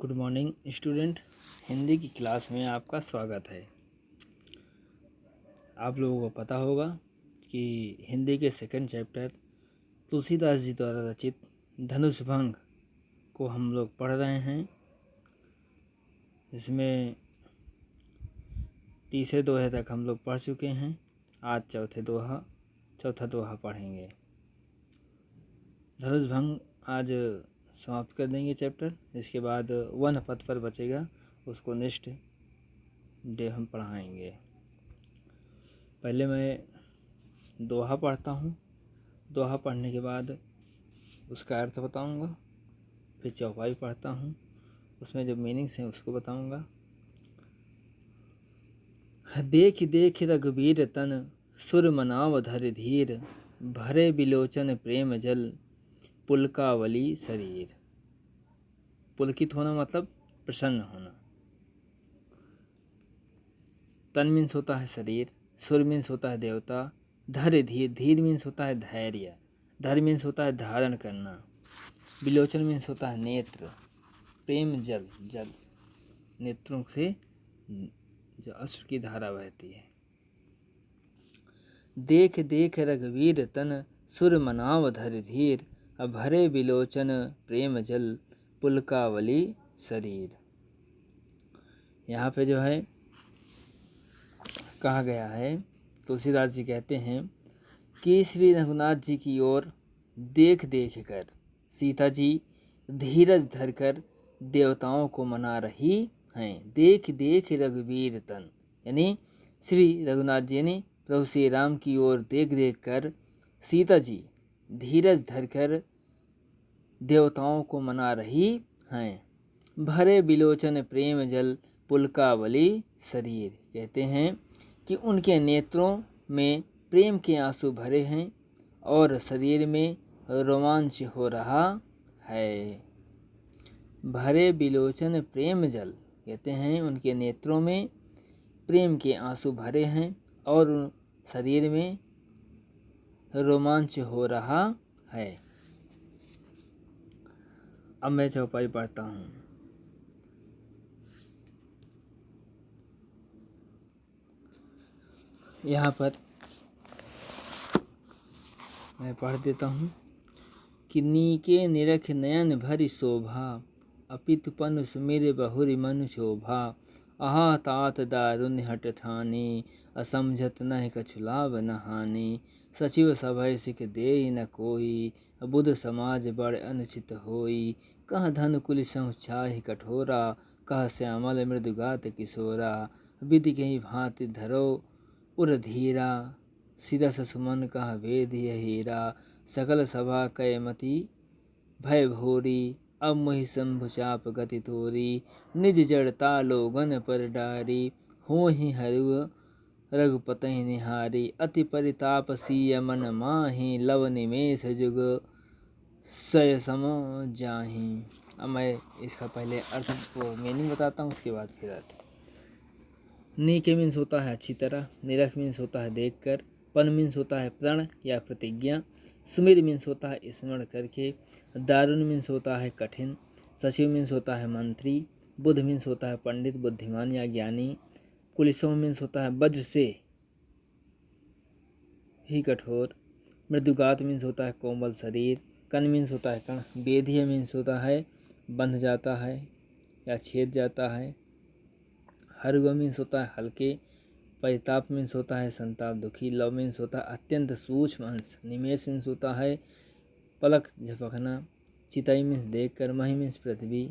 Good morning student. Hindi की class में आपका स्वागत है। आप लोगों को पता होगा कि हिंदी के सेकंड चैप्टर तुलसीदास जी द्वारा रचित धनुष भंग को हम लोग पढ़ रहे हैं। इसमें तीसरे दोहे तक हम लोग पढ़ चुके हैं। आज चौथा दोहा पढ़ेंगे। धनुष भंग आज समाप्त कर देंगे चैप्टर। इसके बाद वन पद पर बचेगा, उसको नेक्स्ट डे हम पढ़ाएंगे। पहले मैं दोहा पढ़ता हूँ। दोहा पढ़ने के बाद उसका अर्थ बताऊँगा। फिर चौपाई पढ़ता हूँ, उसमें जो मीनिंग्स हैं उसको बताऊँगा। देख देख रघुबीर तन, सुर मनाव धर धीर, भरे बिलोचन प्रेम जल, पुलकावली शरीर। पुलकित होना मतलब प्रसन्न होना। तन मीन्स होता है शरीर, सुर मीन्स होता है देवता, धर धीर, धीर मीन्स होता है धैर्य, धर मीन्स होता है धारण करना, बिलोचन मीन्स होता है नेत्र, प्रेम जल, जल नेत्रों से जो अश्रु की धारा बहती है। देख देख रघुवीर तन, सुर मनाव धर धीर, भरे बिलोचन प्रेम जल, पुलकावली शरीर। यहाँ पे जो है कहा गया है, तुलसीदास जी कहते हैं कि श्री रघुनाथ जी की ओर देख देख कर सीता जी धीरज धरकर देवताओं को मना रही हैं। देख देख रघुवीर तन, यानी श्री रघुनाथ जी ने प्रभु श्री राम की ओर देख देख कर सीता जी धीरज धरकर देवताओं को मना रही हैं। भरे बिलोचन प्रेम जल, पुलकावली शरीर। कहते हैं कि उनके नेत्रों में प्रेम के आंसू भरे हैं और शरीर में रोमांच हो रहा है। भरे बिलोचन प्रेम जल, कहते हैं उनके नेत्रों में प्रेम के आंसू भरे हैं और शरीर में रोमांच हो रहा है। अब मैं चौपाई पढ़ता हूँ। यहाँ पर मैं पढ़ देता हूँ कि नीके निरख नयन भरी शोभा, अपितुपन सुमिर बहुरि मनु शोभा, आहा तात दारुण्य हट ठानी, असमझत नह कछु लाभ न हानि, सचिव सभय सिख देहि न कोई, बुध समाज बड़ अनुचित होई, कह धन कुल सहुँ छाहि कठोरा, कह श्यामल मृदुगात किशोरा, विधि कही भांति धरो उर धीरा, सिरस सुमन कह वेद हीरा, सकल सभा कै मति भय भोरी, अब मोहि शंभु चाप गति तोरी, निज जड़ता लोगन पर डारी, हो ही हरु रघुपति निहारी, अति परिताप सीय मन माही, लव निमेष जुग सय सम जाही। अब मैं इसका पहले अर्थ को मीनिंग बताता हूँ, उसके बाद फिर अर्थ। नीके मीन्स होता है अच्छी तरह, निरख मीन्स होता है देखकर, पन मीन्स होता है प्रण या प्रतिज्ञा, सुमिर मीन्स होता है स्मरण करके, दारुण मीन्स होता है कठिन, सचिव मीन्स होता है मंत्री, बुध मीन्स होता है पंडित बुद्धिमान या ज्ञानी, कुलिसम मीन्स होता है वज्र से ही कठोर, मृदुगात मीन्स होता है कोमल शरीर, कण मीन्स होता है कण, बेधिया मीन्स होता है बंध जाता है या छेद जाता है, हरगो मीन्स होता है हल्के, परिताप मीन्स होता है संताप दुखी, लव मीन्स होता है अत्यंत सूक्ष्म अंश, निमेष मीन्स होता है पलक झपकना, चिताई मीन्स देख कर, मही मीन्स पृथ्वी।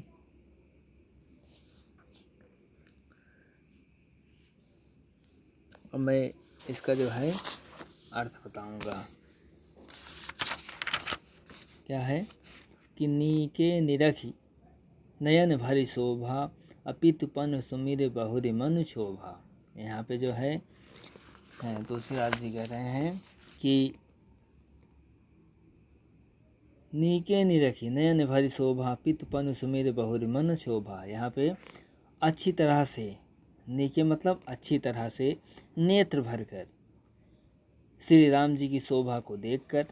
अब मैं इसका जो है अर्थ बताऊंगा। क्या है कि नीके निरखी नयन भरी शोभा, अपितुपन सुमिर बहुरि मनु शोभा। यहाँ पे जो है तुलसीदास जी कह रहे हैं कि नीके निरखी नयन भरी शोभा, पितुपन सुमिर बहुरि मनु शोभा। यहाँ पे अच्छी तरह से, नीके मतलब अच्छी तरह से, नेत्र भरकर श्री राम जी की शोभा को देखकर,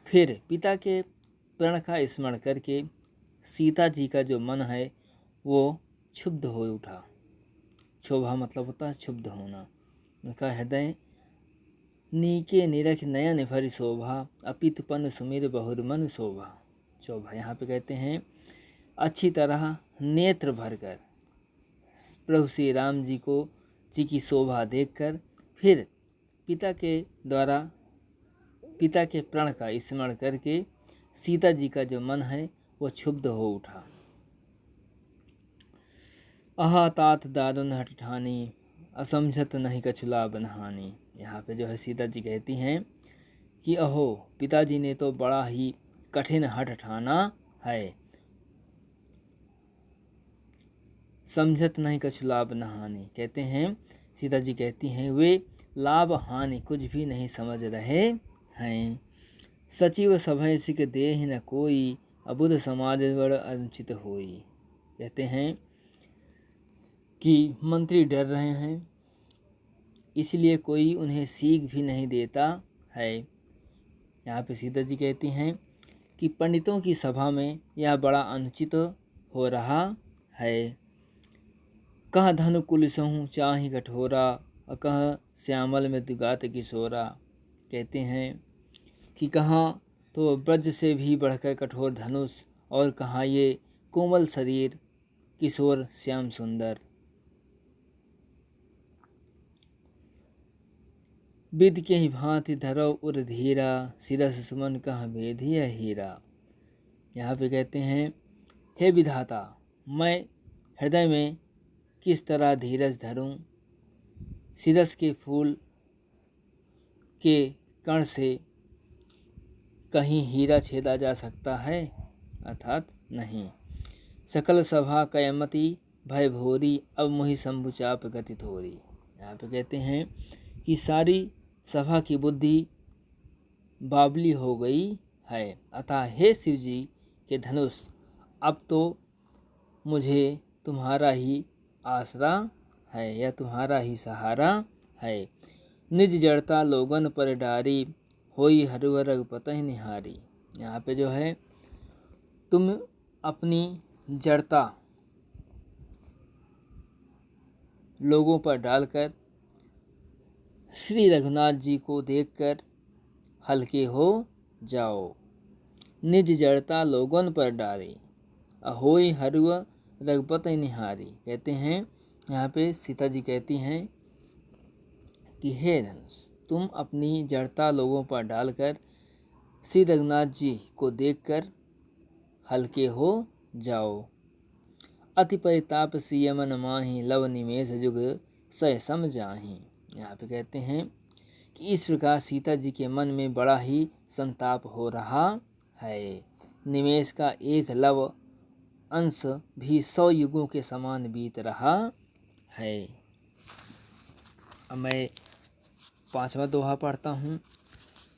फिर पिता के प्रण का स्मरण करके सीता जी का जो मन है वो क्षुब्ध हो उठा। क्षोभा मतलब होता है क्षुब्ध होना। उनका हृदय नीके निरख नयन भरी शोभा, अपित पन सुमिर बहुर मन शोभा। शोभा यहाँ पे कहते हैं अच्छी तरह नेत्र भरकर प्रभु श्री राम जी की शोभा देखकर फिर पिता के प्रण का स्मरण करके सीता जी का जो मन है वो क्षुब्ध हो उठा। आहा तात दारुन हठ ठानी, असमझत नहीं कछुला बनहानी। यहाँ पे जो है सीता जी कहती हैं कि अहो पिताजी ने तो बड़ा ही कठिन हठ ठाना है, समझत नहीं कछु लाभ नहानि। कहते हैं सीता जी कहती हैं वे लाभ हानि कुछ भी नहीं समझ रहे हैं। सचिव सभय सिख देहि न कोई, अबुध समाज बड़ अनुचित होई। कहते हैं कि मंत्री डर रहे हैं इसलिए कोई उन्हें सीख भी नहीं देता है। यहाँ पे सीता जी कहती हैं कि पंडितों की सभा में यह बड़ा अनुचित हो रहा है। कह धनु कुलसहु चाहि कठोरा, कह श्यामल में दुगात किशोरा। कहते हैं कि कहाँ तो ब्रज से भी बढ़कर कठोर धनुष और कहाँ ये कोमल शरीर किशोर श्याम सुंदर। विद के ही भांति धरो उर धीरा, सिरस सुमन कह भेदिय हीरा। यहाँ पे कहते हैं हे विधाता मैं हृदय में किस तरह धीरज धरूं, सिरस के फूल के कण से कहीं हीरा छेदा जा सकता है, अर्थात नहीं। सकल सभा कयमति भय भोरी, अब मोहि शंभु चाप गति थोरी। यहाँ पे कहते हैं कि सारी सभा की बुद्धि बावली हो गई है, अतः हे शिव जी के धनुष अब तो मुझे तुम्हारा ही आसरा है या तुम्हारा ही सहारा है। निज जड़ता लोगन पर डारी, होई हरुवर रघुपति निहारी। यहाँ पे जो है तुम अपनी जड़ता लोगों पर डालकर श्री रघुनाथ जी को देखकर हल्के हो जाओ। निज जड़ता लोगन पर डारी, अहोई हरुआ रघुपति निहारी। कहते हैं यहाँ पे सीता जी कहती हैं कि हे धनुष तुम अपनी जड़ता लोगों पर डालकर श्री रघुनाथ जी को देखकर हल्के हो जाओ। अति परिताप सियमन माही, लव निमेष जुग सय सम जाही। यहाँ पे कहते हैं कि इस प्रकार सीता जी के मन में बड़ा ही संताप हो रहा है। निमेष का एक लव अंश भी 100 युगों के समान बीत रहा है। अब मैं 5वां दोहा पढ़ता हूँ।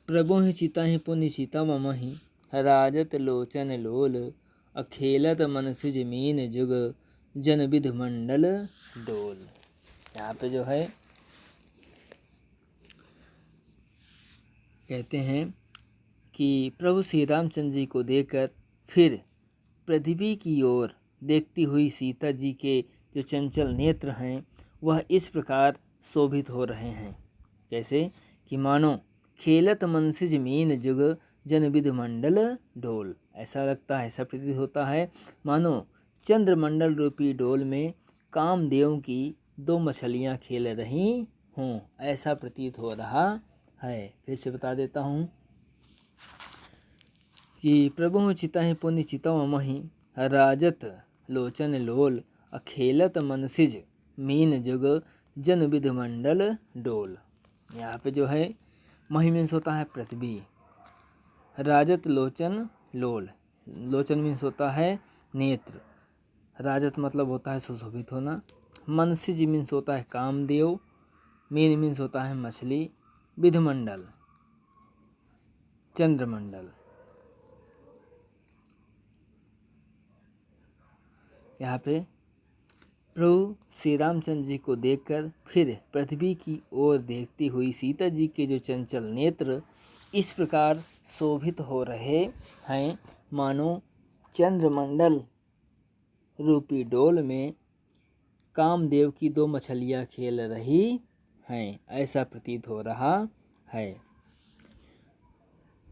प्रभु ही चिता ही पुण्य चिता ममहि, राजत लोचन लोल, अखेलत मन से जमीन जुग, जन विध मंडल डोल। यहाँ पे जो है कहते हैं कि प्रभु श्री रामचंद्र जी को देखकर फिर पृथ्वी की ओर देखती हुई सीता जी के जो चंचल नेत्र हैं वह इस प्रकार शोभित हो रहे हैं, जैसे कि मानो खेलत मन से जमीन जुग, जन विध मंडल डोल। ऐसा लगता है, ऐसा प्रतीत होता है मानो चंद्रमंडल रूपी डोल में कामदेव की 2 मछलियाँ खेल रही हों, ऐसा प्रतीत हो रहा है। फिर से बता देता हूँ कि प्रभु चिता ही पुण्य चिता मही, राजत लोचन लोल, अखेलत मनसिज मीन जुग, जन विध मंडल डोल। यहाँ पे जो है मही मीन्स होता है पृथ्वी, राजत लोचन लोल, लोचन मीन्स होता है नेत्र, राजत मतलब होता है सुशोभित होना, मनसिज मीन्स होता है कामदेव, मीन मीन्स होता है मछली, विधमंडल चंद्रमंडल। यहाँ पे प्रभु श्री रामचंद्र जी को देखकर फिर पृथ्वी की ओर देखती हुई सीता जी के जो चंचल नेत्र इस प्रकार शोभित हो रहे हैं मानो चंद्रमंडल रूपी डोल में कामदेव की दो मछलियाँ खेल रही हैं, ऐसा प्रतीत हो रहा है।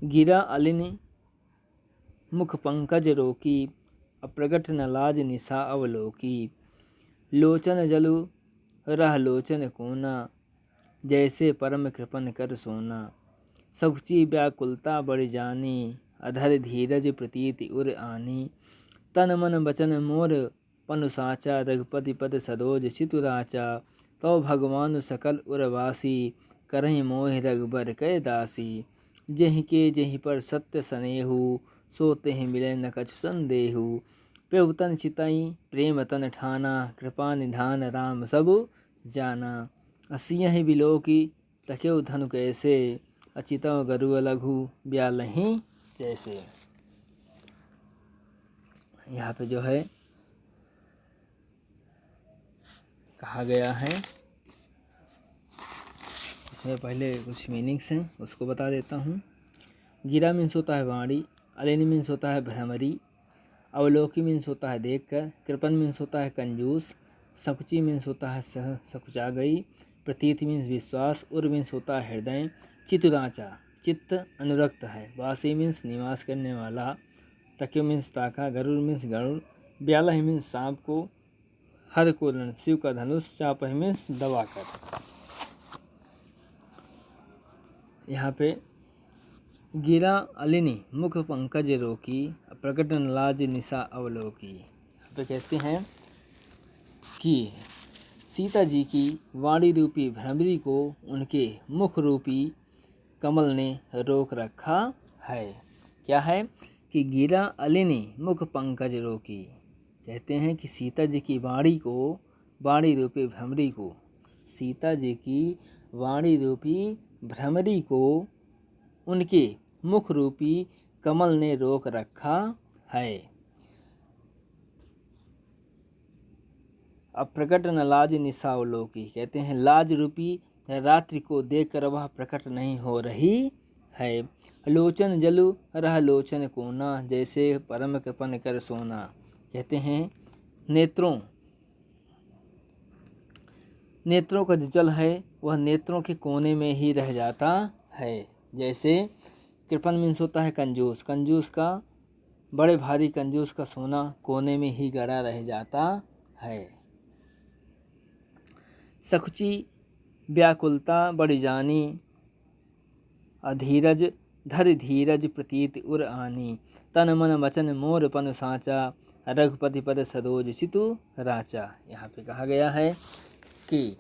गिरा अलिन मुख पंकज रोकी, अप्रगट न लाज निशा अवलोकी। लोचन जलु रह लोचन कोना, जैसे परम कृपन कर सोना। सकुची व्याकुलता बढ़ जानी, अधर धीरज प्रतीति उर आनी। तन मन बचन मोर पनु साचा, रघुपति पद सरोज चितुराचा। तो भगवान सकल उरवासी, करहि मोहि रघुबर कै दासी। जेहि के जेहि पर सत्य सनेहु, सो तेहि मिलै न कछु संदेहु। प्रभु तन चितई प्रेम तन ठाना, कृपा निधान राम सब जाना। असियहि बिलोकी तकेउ धनु कैसे, अचितव गरुड़ लघु ब्यालहि जैसे। यहाँ पे जो है कहा गया है, इसमें पहले कुछ मीनिंग्स हैं उसको बता देता हूँ। गिरा मीन्स होता है वाणी, अलिन मीन्स होता है भ्रमरी, अवलोकी मीन्स होता है देखकर, कृपन मीन्स होता है कंजूस, सकुची मीन्स होता है सकुचा गई, प्रतीत मीन्स विश्वास, उर मीन्स होता है हृदय, चितुराचा चित्त अनुरक्त है, वासी मीन्स निवास करने वाला, तक्यो मीन्स ताका, गरुड़ मीन्स गरुड़, ब्यालह मीन्स सांप को, हर को रण शिव का धनुष, चापह मीन्स दबाकर। यहाँ पे गिरा अलिनी मुख पंकज रोकी, प्रकट न लाज निशा अवलोकी। यहाँ पे कहते हैं कि सीता जी की वाणी रूपी भ्रमरी को उनके मुख रूपी कमल ने रोक रखा है। क्या है कि गिरा अलिनी मुख पंकज रोकी, कहते हैं कि सीता जी की वाणी को, वाणी रूपी भ्रमरी को, सीता जी की वाणी रूपी भ्रमरी को उनके मुख रूपी कमल ने रोक रखा है। अप्रकट न लाज निशावलोकी, कहते हैं लाज रूपी रात्रि को देखकर वह प्रकट नहीं हो रही है। लोचन जलु रह लोचन कोना, जैसे परम कृपन कर सोना, कहते हैं नेत्रों का जो जल है वह नेत्रों के कोने में ही रह जाता है। जैसे कृपन मीन्स होता है कंजूस, कंजूस का बड़े भारी कंजूस का सोना कोने में ही गड़ा रह जाता है। सकुची व्याकुलता बढ़ जानी, अधीरज धर धीरज प्रतीत उर आनी। तन मन वचन मोर पन साचा, रघुपति पद सरोज चितु राचा। यहाँ पे कहा गया है कि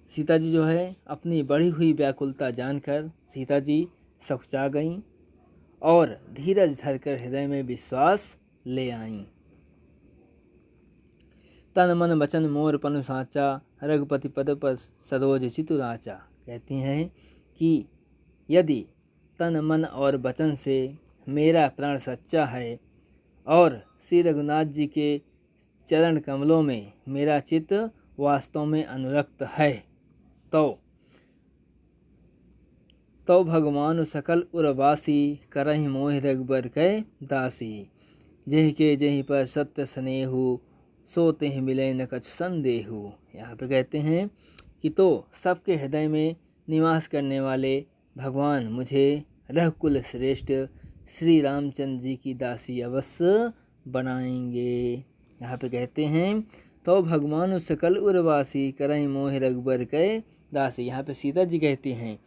सीता जी जो है अपनी बढ़ी हुई व्याकुलता जानकर सीता जी सकुचा गईं और धीरज धरकर हृदय में विश्वास ले आईं। तन मन वचन मोर पनु साचा, रघुपति पद पर सरोज चितु राचा। कहती हैं कि यदि तन मन और वचन से मेरा प्राण सच्चा है और श्री रघुनाथ जी के चरण कमलों में मेरा चित्त वास्तव में अनुरक्त है, तो भगवान सकल उरवासी, करहि मोहि रघुबर कै दासी। जेहि के जेहि पर सत्य स्नेहु, सो तेहि मिलै न कछु संदेहु। यहाँ पर कहते हैं कि तो सबके हृदय में निवास करने वाले भगवान मुझे रघुकुल श्रेष्ठ श्री रामचंद्र जी की दासी अवश्य बनाएंगे। यहाँ पे कहते हैं तो भगवान सकल उर्वासी, करहि मोहि रघुबर कै दासी। यहाँ पे सीता जी कहती हैं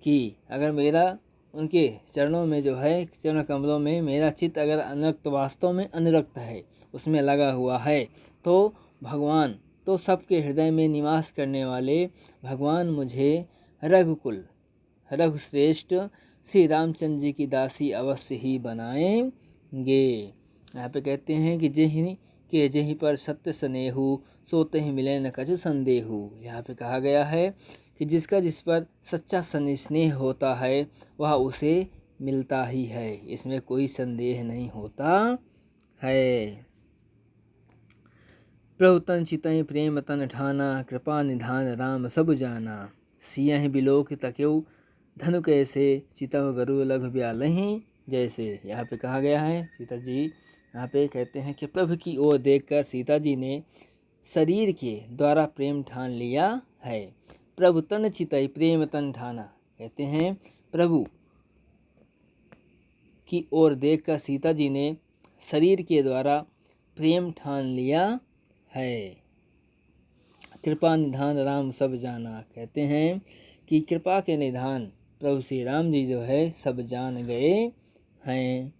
कि अगर मेरा उनके चरणों में जो है, चरण कमलों में मेरा चित्त अगर अनुरक्त, वास्तव में अनुरक्त है, उसमें लगा हुआ है, तो भगवान, तो सबके हृदय में निवास करने वाले भगवान मुझे रघुकुल, रघुश्रेष्ठ श्री रामचंद्र जी की दासी अवश्य ही बनाएंगे। यहाँ पे कहते हैं कि जेहि के जेहि पर सत्य स्नेहु, सो तेहि मिलै न कछु संदेहु। यहाँ पे कहा गया है कि जिसका जिस पर सच्चा स्नेह होता है वह उसे मिलता ही है, इसमें कोई संदेह नहीं होता है। प्रभु तन चितई प्रेम तन ठाना, कृपा निधान राम सब जाना। सियहि बिलोक तकेउ धनु कैसे, चितव गरु लघु ब्यालहि जैसे। यहाँ पे कहा गया है सीता जी यहाँ पे कहते हैं कि प्रभु की ओर देखकर सीता जी ने शरीर के द्वारा प्रेम ठान लिया है। प्रभु तन चितई प्रेम तन ठाना, कहते हैं प्रभु की ओर देखकर सीता जी ने शरीर के द्वारा प्रेम ठान लिया है। कृपा निधान राम सब जाना, कहते हैं कि कृपा के निधान प्रभु श्री राम जी जो है सब जान गए हैं।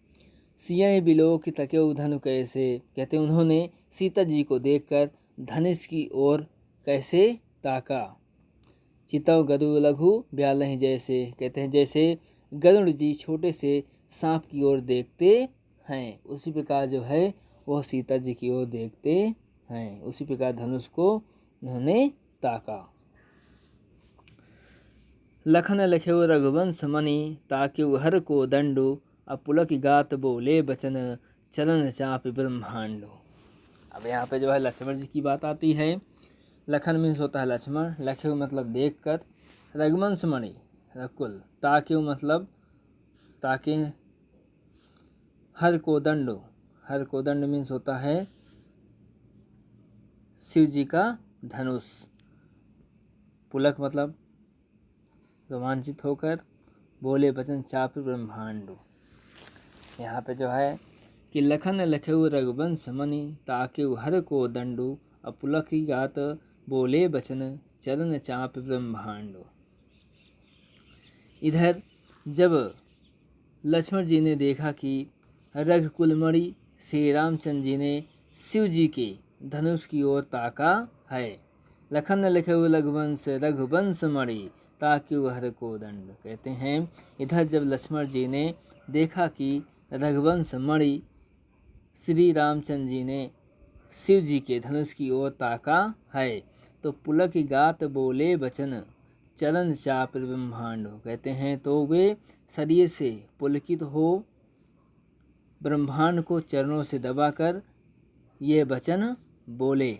सियहि बिलोक तकेउ धनु कैसे, कहते हैं उन्होंने सीता जी को देखकर धनुष की ओर कैसे ताका। चितव गरुड़ लघु ब्यालहि जैसे, कहते हैं जैसे गरुड़ जी छोटे से सांप की ओर देखते हैं, उसी प्रकार जो है वह सीता जी की ओर देखते हैं। उसी प्रकार धनुष को उन्होंने ताका। लखन लखेउ रघुवंश मणि ताक्यउ हर को दंडो, अपुलक गात बोले बचन चरण चापि ब्रह्मांडो। अब यहाँ पे जो है लक्ष्मण जी की बात आती है। लखन मीन्स होता है लक्ष्मण, लखेउ मतलब देखकर, रघुवंश मणि रकुल, ताक्यउ मतलब ताके, हर कोदंडो, हर कोदंड मीन्स होता है शिव जी का धनुष, पुलक मतलब रोमांचित होकर, बोले वचन चापि ब्रह्मांडो। यहाँ पे जो है कि लखन लखेउ रघुवंश मणि ताकेउ हर को दंडो, अपुलक गात बोले बचन चरण चापि ब्रह्मांडो। इधर जब लक्ष्मण जी ने देखा कि रघुकुलमणि श्री रामचंद्र जी ने शिव जी के धनुष की ओर ताका है। लखन लखेउ रघुवंश मणि ताक्यउ हर को दंड, कहते हैं इधर जब लक्ष्मण जी ने देखा कि रघुवंश मणि श्री रामचंद्र जी ने शिव जी के धनुष की ओर ताका है, तो पुलक गात बोले वचन चरण चापि ब्रह्मांड, कहते हैं तो वे शरीर से पुलकित हो ब्रह्मांड को चरणों से दबाकर ये वचन बोले।